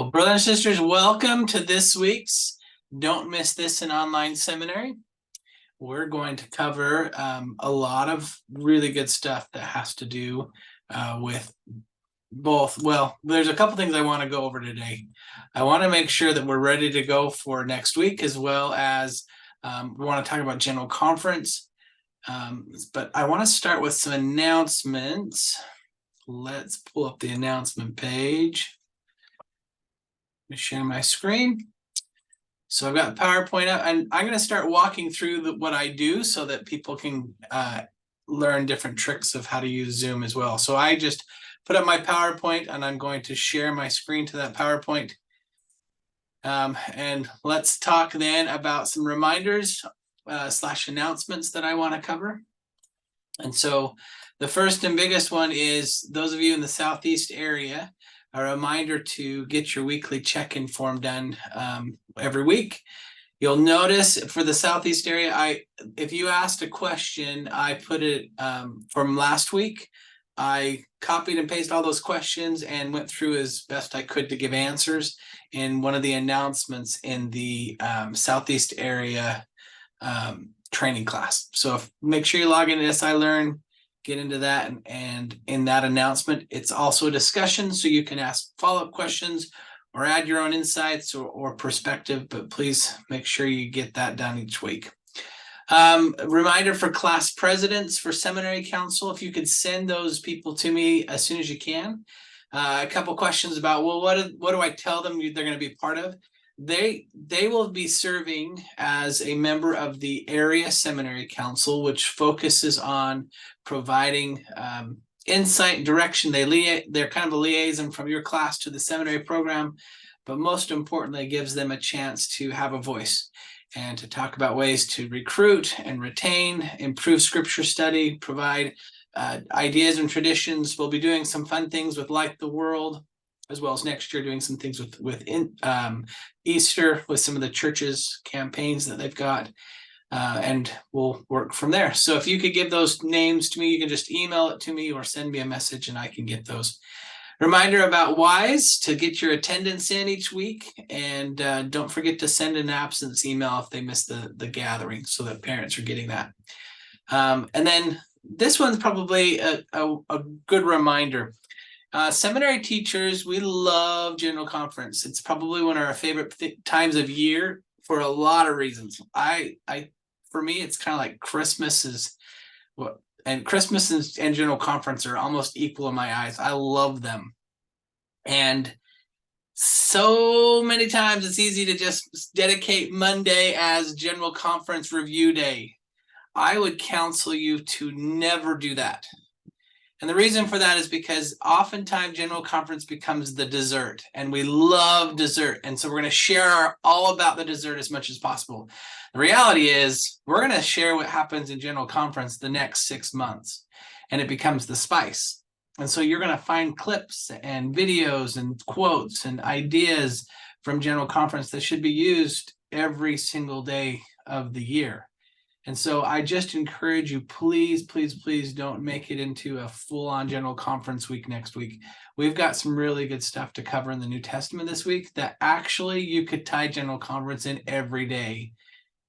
Well, brothers and sisters, welcome to this week's Don't Miss This in Online Seminary. We're going to cover a lot of really good stuff that has to do with both. Well, there's a couple things I want to go over today. I want to make sure that we're ready to go for next week, as well as we want to talk about General Conference. But I want to start with some announcements. Let's pull up the announcement page. Let me share my screen. So I've got PowerPoint up, and I'm going to start walking through what I do so that people can learn different tricks of how to use Zoom as well. So I just put up my PowerPoint, and I'm going to share my screen to that PowerPoint. And let's talk then about some reminders / announcements that I want to cover. And so the first and biggest one is those of you in the Southeast area, a reminder to get your weekly check-in form done every week. You'll notice for the Southeast area, if you asked a question, I put it from last week. I copied and pasted all those questions and went through as best I could to give answers in one of the announcements in the Southeast area training class. So make sure you log into SI Learn, get into that, and in that announcement, it's also a discussion, so you can ask follow-up questions or add your own insights or perspective, but please make sure you get that done each week. Reminder for class presidents for Seminary Council, if you could send those people to me as soon as you can. A couple questions about, well, what do I tell them they're going to be part of? They will be serving as a member of the Area Seminary Council, which focuses on providing insight and direction. They're kind of a liaison from your class to the seminary program, but most importantly, it gives them a chance to have a voice and to talk about ways to recruit and retain, improve scripture study, provide ideas and traditions. We'll be doing some fun things with Like the World, as well as next year doing some things with Easter with some of the churches' campaigns that they've got. And we'll work from there. So if you could give those names to me, you can just email it to me or send me a message and I can get those. Reminder about WISE to get your attendance in each week. And don't forget to send an absence email if they miss the gathering so that parents are getting that. And then this one's probably a good reminder. Seminary teachers, we love General Conference. It's probably one of our favorite times of year for a lot of reasons. For me, it's kind of like Christmas is what, and Christmas and General Conference are almost equal in my eyes. I love them. And so many times it's easy to just dedicate Monday as General Conference review day. I would counsel you to never do that. And the reason for that is because oftentimes General Conference becomes the dessert, and we love dessert. And so we're going to share all about the dessert as much as possible. The reality is we're going to share what happens in General Conference the next 6 months, and it becomes the spice. And so you're going to find clips and videos and quotes and ideas from General Conference that should be used every single day of the year. And so I just encourage you, please, please, please don't make it into a full-on General Conference week next week. We've got some really good stuff to cover in the New Testament this week that actually you could tie General Conference in every day.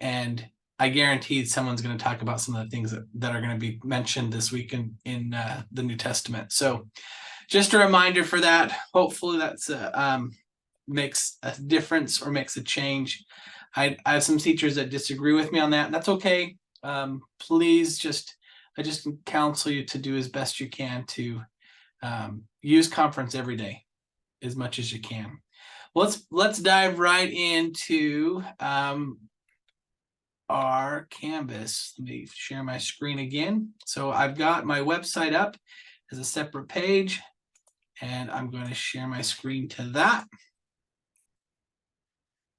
And I guarantee someone's going to talk about some of the things that are going to be mentioned this week in the New Testament. So just a reminder for that. Hopefully that's makes a difference or makes a change. I have some teachers that disagree with me on that, and that's okay. Please I just counsel you to do as best you can to use conference every day as much as you can. Let's dive right into our Canvas. Let me share my screen again. So I've got my website up as a separate page, and I'm going to share my screen to that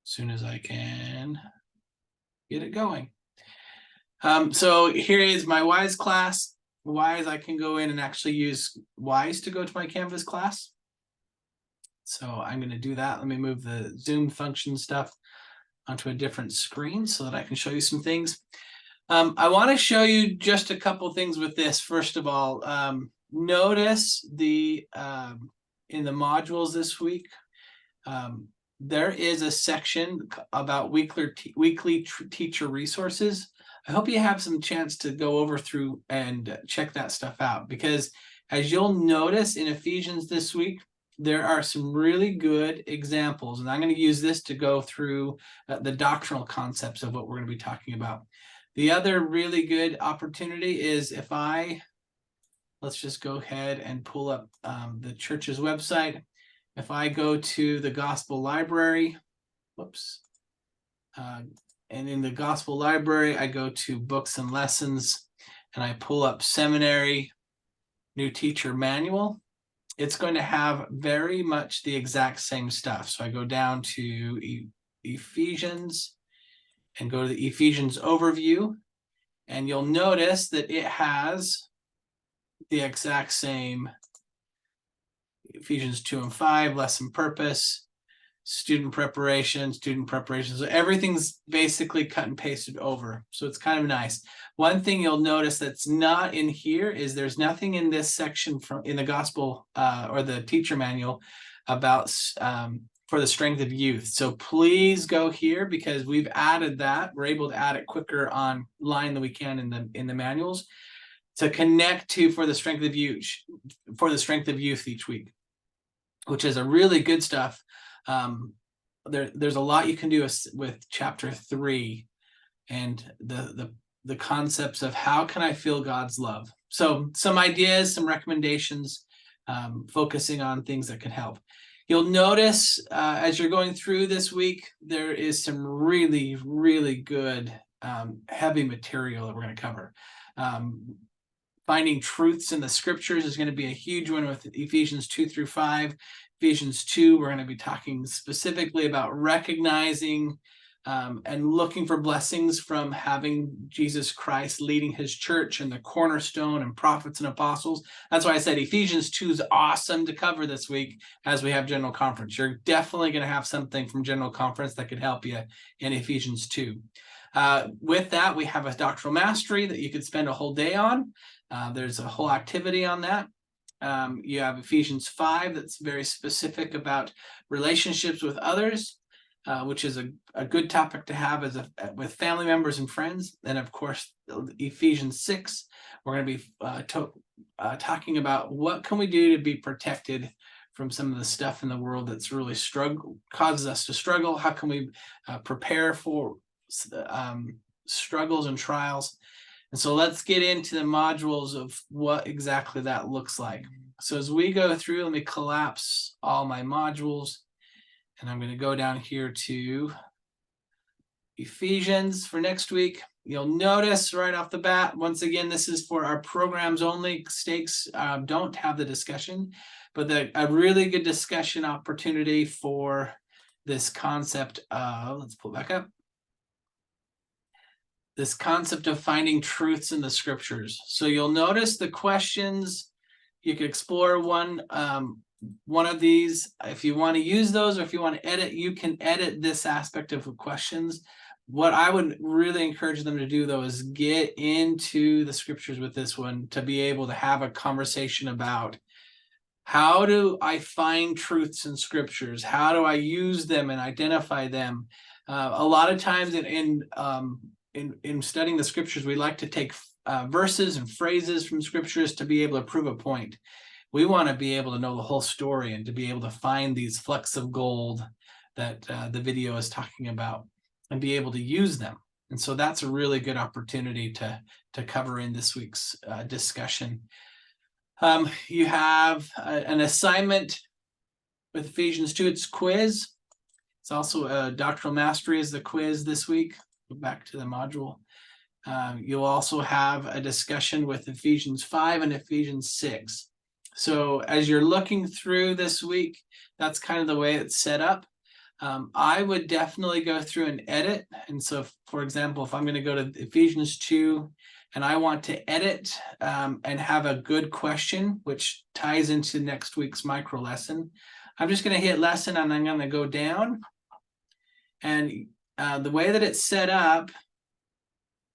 as soon as I can get it going. So here is my WISE class. WISE, I can go in and actually use WISE to go to my Canvas class. So I'm going to do that. Let me move the Zoom function stuff onto a different screen so that I can show you some things. I want to show you just a couple things with this. First of all, notice in the modules this week, there is a section about weekly teacher resources. I hope you have some chance to go over through and check that stuff out, because as you'll notice in Ephesians this week, there are some really good examples, and I'm going to use this to go through the doctrinal concepts of what we're going to be talking about. The other really good opportunity is if let's just go ahead and pull up the church's website. If I go to the Gospel Library, whoops, and in the Gospel Library, I go to Books and Lessons, and I pull up Seminary New Teacher Manual. It's going to have very much the exact same stuff. So I go down to Ephesians and go to the Ephesians overview, and you'll notice that it has the exact same Ephesians 2 and 5, lesson purpose, student preparation. So everything's basically cut and pasted over. So it's kind of nice. One thing you'll notice that's not in here is there's nothing in this section in the gospel or the teacher manual about for the strength of youth. So please go here, because we've added that. We're able to add it quicker online than we can in the manuals to connect to for the strength of youth each week, which is a really good stuff. There's a lot you can do with chapter 3 and the concepts of how can I feel God's love. So some ideas, some recommendations, focusing on things that can help. You'll notice as you're going through this week, there is some really, really good heavy material that we're going to cover. Finding truths in the scriptures is going to be a huge one with Ephesians 2 through 5. Ephesians 2, we're going to be talking specifically about recognizing and looking for blessings from having Jesus Christ leading his church and the cornerstone and prophets and apostles. That's why I said Ephesians 2 is awesome to cover this week as we have General Conference. You're definitely going to have something from General Conference that could help you in Ephesians 2. With that, we have a doctrinal mastery that you could spend a whole day on. There's a whole activity on that. You have Ephesians 5 that's very specific about relationships with others, which is a good topic to have with family members and friends. And of course, Ephesians 6, we're going to be talking about what can we do to be protected from some of the stuff in the world that's really causes us to struggle. How can we prepare for struggles and trials? And so let's get into the modules of what exactly that looks like. So as we go through, let me collapse all my modules, and I'm going to go down here to Ephesians for next week. You'll notice right off the bat, once again, this is for our programs only. Stakes don't have the discussion, but a really good discussion opportunity for this concept of, let's pull back up. This concept of finding truths in the scriptures. So you'll notice the questions. You can explore one of these. If you want to use those, or if you want to edit, you can edit this aspect of the questions. What I would really encourage them to do, though, is get into the scriptures with this one to be able to have a conversation about how do I find truths in scriptures? How do I use them and identify them? A lot of times in studying the scriptures, we like to take verses and phrases from scriptures to be able to prove a point. We want to be able to know the whole story and to be able to find these flecks of gold that the video is talking about and be able to use them. And so that's a really good opportunity to cover in this week's discussion. You have an assignment with Ephesians 2. It's quiz. It's also a doctrinal mastery is the quiz this week. Go back to the module. You'll also have a discussion with Ephesians 5 and Ephesians 6. So as you're looking through this week, that's kind of the way it's set up. I would definitely go through and edit. And so, for example, if I'm going to go to Ephesians 2 and I want to edit and have a good question, which ties into next week's micro lesson, I'm just going to hit lesson and I'm going to go down. And the way that it's set up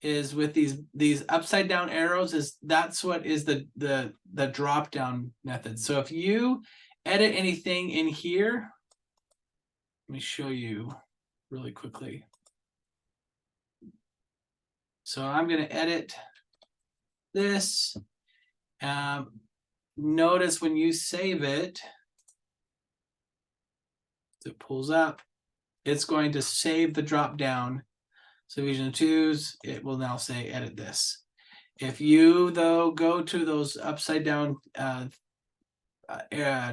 is with these upside down arrows. That's what is the drop down method. So if you edit anything in here, Let me show you really quickly. So I'm going to edit this. Notice when you save it, it pulls up, it's going to save the drop down. So Vision 2s, it will now say edit this. If you though go to those upside down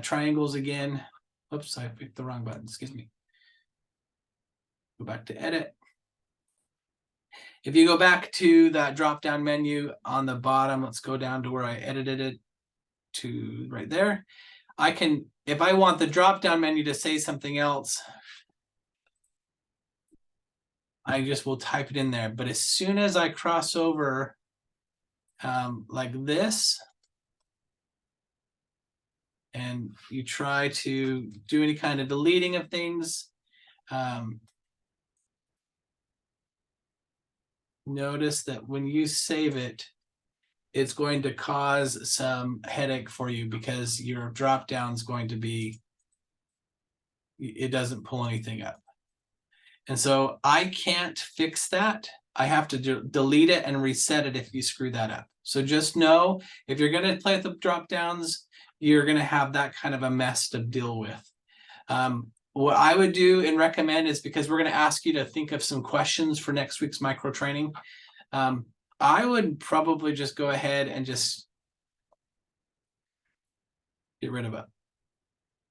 triangles again, oops, I picked the wrong button, excuse me. Go back to edit. If you go back to that drop down menu on the bottom, let's go down to where I edited it to right there. I can, if I want the drop down menu to say something else, I just will type it in there. But as soon as I cross over like this, and you try to do any kind of deleting of things, notice that when you save it, it's going to cause some headache for you because your drop down is going to be, it doesn't pull anything up. And so I can't fix that. I have to delete it and reset it if you screw that up. So just know, if you're going to play with the drop downs, you're going to have that kind of a mess to deal with. What I would do and recommend is, because we're going to ask you to think of some questions for next week's micro training, I would probably just go ahead and just get rid of it.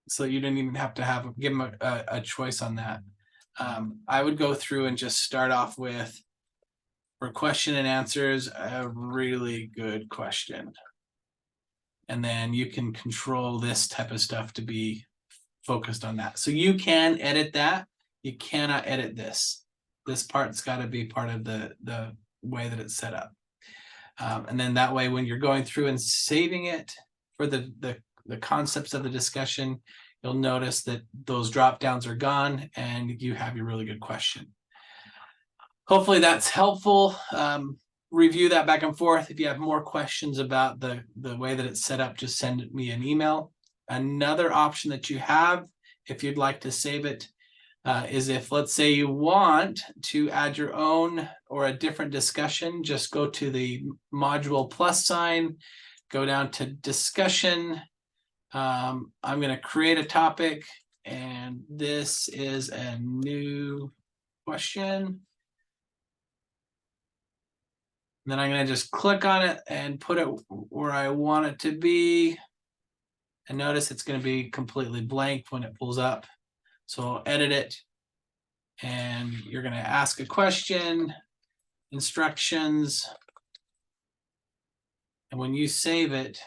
So you didn't even have to give them a choice on that. I would go through and just start off with, for question and answers, a really good question. And then you can control this type of stuff to be focused on that. So you can edit that. You cannot edit this. This part's got to be part of the way that it's set up. And then that way, when you're going through and saving it for the concepts of the discussion, you'll notice that those drop downs are gone and you have your really good question. Hopefully that's helpful. Review that back and forth. If you have more questions about the way that it's set up, just send me an email. Another option that you have, if you'd like to save it, is if, let's say, you want to add your own or a different discussion, just go to the module plus sign, go down to discussion. I'm going to create a topic, and this is a new question. And then I'm going to just click on it and put it where I want it to be. And notice it's going to be completely blank when it pulls up. So I'll edit it. And you're going to ask a question, instructions. And when you save it,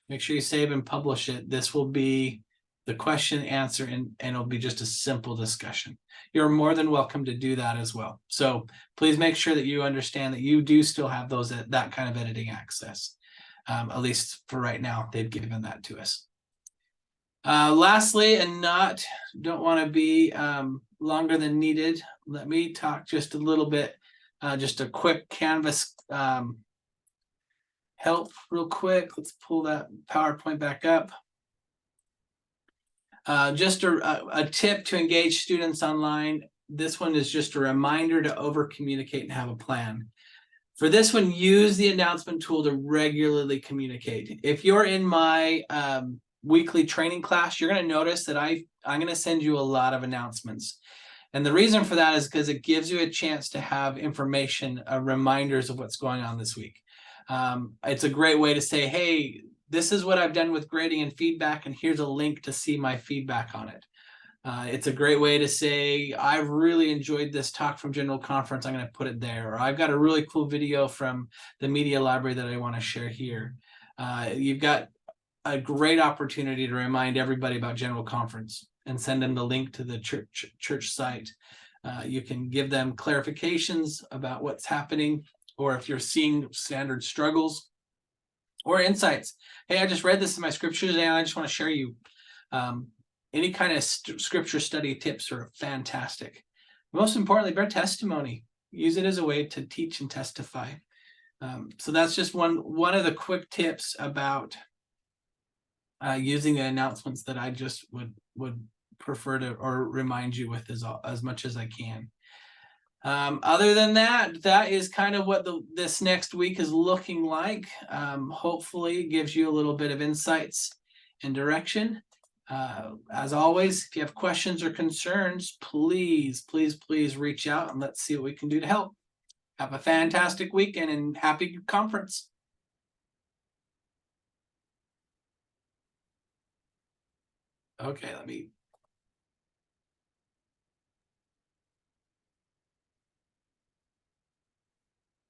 make sure you save and publish it. This will be the question answer, and it'll be just a simple discussion. You're more than welcome to do that as well. So please make sure that you understand that you do still have that kind of editing access. At least for right now, they've given that to us. Lastly, and don't want to be longer than needed, let me talk just a little bit, just a quick Canvas help real quick. Let's pull that PowerPoint back up. Just a tip to engage students online. This one is just a reminder to over communicate and have a plan. For this one, use the announcement tool to regularly communicate. If you're in my weekly training class, you're going to notice that I'm going to send you a lot of announcements. And the reason for that is because it gives you a chance to have information, reminders of what's going on this week. It's a great way to say, hey, this is what I've done with grading and feedback, and here's a link to see my feedback on it. It's a great way to say, I've really enjoyed this talk from General Conference, I'm going to put it there. Or I've got a really cool video from the media library that I want to share here. You've got a great opportunity to remind everybody about General Conference and send them the link to the church site. You can give them clarifications about what's happening, or if you're seeing standard struggles or insights. Hey, I just read this in my scripture today, and I just want to share you. Any kind of scripture study tips are fantastic. Most importantly, bear testimony. Use it as a way to teach and testify. So that's just one of the quick tips about using the announcements that I just would prefer to or remind you with as much as I can. Other than that, that is kind of what this next week is looking like. Hopefully it gives you a little bit of insights and direction. As always, if you have questions or concerns, please reach out and let's see what we can do to help. Have a fantastic weekend and happy conference. Okay, let me